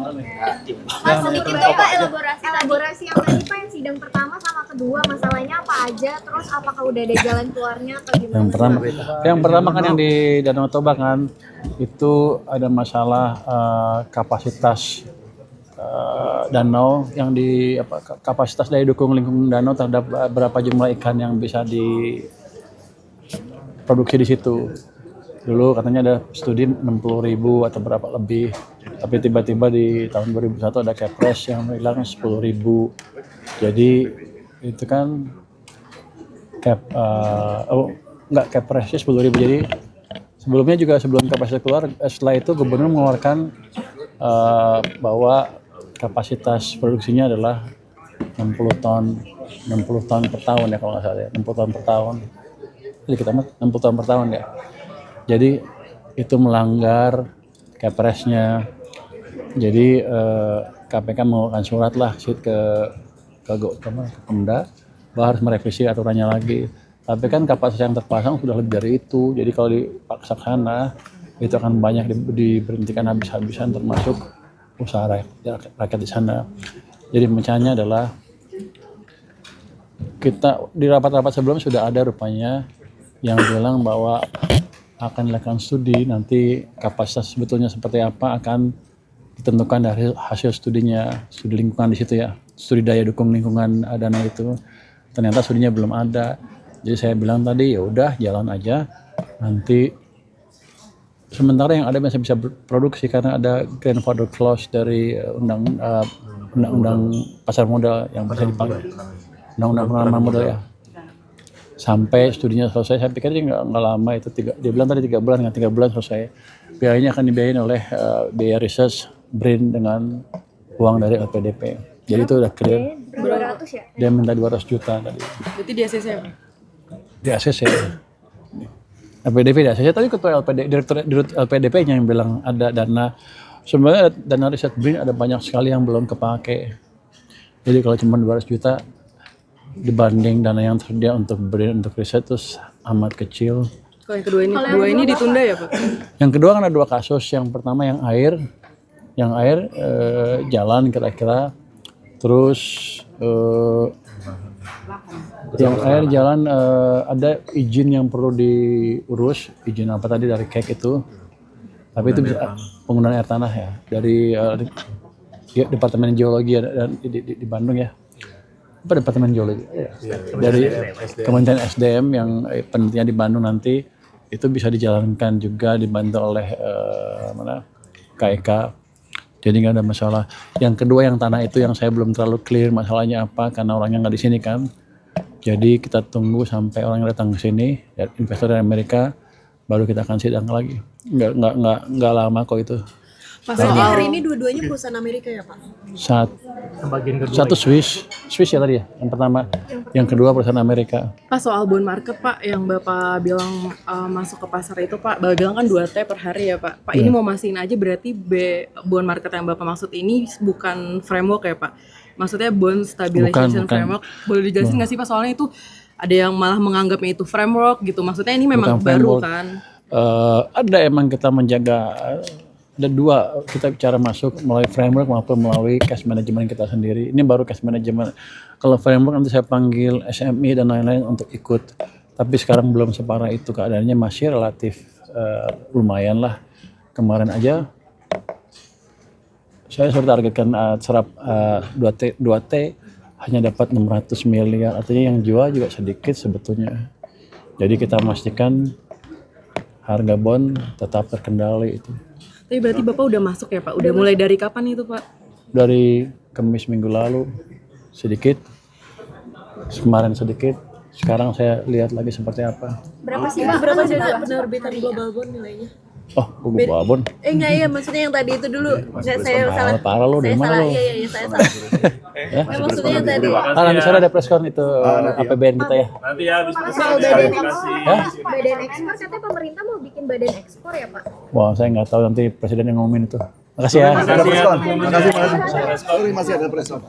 Mas, sedikit dong Pak elaborasi yang tadi Pak, yang sidang pertama sama kedua, masalahnya apa aja, terus apakah udah ada jalan keluarnya atau gimana? Yang pertama kan yang di Danau Toba kan itu ada masalah kapasitas danau yang kapasitas daya dukung lingkungan danau terhadap berapa jumlah ikan yang bisa diproduksi di situ. Dulu katanya ada studi 60.000 atau berapa lebih, tapi tiba-tiba di tahun 2001 ada Kepres yang bilang 10.000. Jadi itu kan Kepresnya 10.000. Jadi sebelumnya juga sebelum Kepres keluar, setelah itu gubernur mengeluarkan bahwa kapasitas produksinya adalah 60 ton per tahun ya kalau nggak salah ya, 60 ton per tahun. Jadi kita 60 ton per tahun ya. Jadi itu melanggar Kepresnya. Jadi KPK mengeluarkan surat lah ke Pemda bahwa harus merevisi aturannya lagi. Tapi kan kapasitas yang terpasang sudah lebih dari itu. Jadi kalau dipaksa sana itu akan banyak diberhentikan habis-habisan, termasuk usaha rakyat di sana. Jadi pencahayanya adalah kita di rapat-rapat sebelum sudah ada rupanya yang bilang bahwa akan dilakukan studi, nanti kapasitas sebetulnya seperti apa akan ditentukan dari hasil studinya, studi lingkungan di situ ya, studi daya dukung lingkungan danau itu. Ternyata studinya belum ada. Jadi saya bilang tadi ya udah jalan aja, nanti sementara yang ada masih bisa produksi karena ada grandfather clause dari undang-undang pasar modal yang bisa dipakai, undang-undang penanaman modal ya. Sampai studinya selesai, saya pikir nggak lama itu, dia bilang tadi 3 bulan, dengan 3 bulan selesai. Biayanya akan dibiayain oleh biaya research BRIN dengan uang dari LPDP. Jadi itu udah clear. 200 ya? Dia minta 200 juta tadi. Berarti di ACC? Di ACC. LPDP di ACC, tadi ketua direktur LPDP yang bilang ada dana. Sebenarnya dana riset BRIN ada banyak sekali yang belum kepake. Jadi kalau cuma 200 juta dibanding dana yang tersedia untuk BRIN untuk riset terus amat kecil. Kalau yang kedua ini ditunda ya Pak? Yang kedua kan ada 2 kasus. Yang pertama yang air jalan kira-kira, terus yang air jalan ada izin yang perlu diurus, izin apa tadi dari KEK itu, tapi itu bisa penggunaan air tanah ya dari Departemen Geologi di Bandung ya. Apa Departemen Geologi dari Kementerian SDM yang penelitian di Bandung nanti itu bisa dijalankan juga dibantu oleh KEK. Jadi nggak ada masalah. Yang kedua yang tanah itu yang saya belum terlalu clear masalahnya apa karena orangnya nggak di sini kan. Jadi kita tunggu sampai orang yang datang ke sini, ya, investor dari Amerika, baru kita akan sidang lagi. Nggak lama kok itu. Berarti hari ini dua-duanya perusahaan Amerika ya Pak? Satu Swiss ya tadi ya, yang pertama. Yang kedua perusahaan Amerika. Pak, soal bond market Pak yang Bapak bilang masuk ke pasar itu Pak, Bapak bilang kan 2T per hari ya Pak. Pak ini mau mastiin aja berarti bond market yang Bapak maksud ini bukan framework ya Pak? Maksudnya bond stabilization framework. Boleh dijelasin nggak sih Pak, soalnya itu ada yang malah menganggapnya itu framework gitu. Maksudnya ini memang baru kan? Ada emang kita menjaga. Ada 2 kita bicara masuk melalui framework maupun melalui cash management kita sendiri. Ini baru cash management. Kalau framework nanti saya panggil SMI dan lain-lain untuk ikut. Tapi sekarang belum separah itu, keadaannya masih relatif lumayan lah. Kemarin aja saya sudah targetkan serap 2T hanya dapat 600 miliar. Artinya yang jual juga sedikit sebetulnya. Jadi kita memastikan harga bond tetap terkendali itu. Tapi berarti Bapak udah masuk ya Pak? Udah mulai dari kapan itu Pak? Dari Kamis minggu lalu sedikit, kemarin sedikit, sekarang saya lihat lagi seperti apa. Berapa sih Pak? Berapa sih penerbitan global bond nilainya? Oh, global bond. Enggak ya, maksudnya yang tadi itu dulu. Saya salah. Parah lo, di mana lo? Iya, saya salah. Ya, maksudnya yang tadi. Nanti sore ada press con itu APBN kita ya. Nanti ya habis Soal badan ekspor, badan ekspor katanya pemerintah mau bikin badan ekspor ya Pak? Wah, saya nggak tahu, nanti presiden yang ngomongin itu. Makasih ya. Masih ada press con. Makasih. Masih ada press con.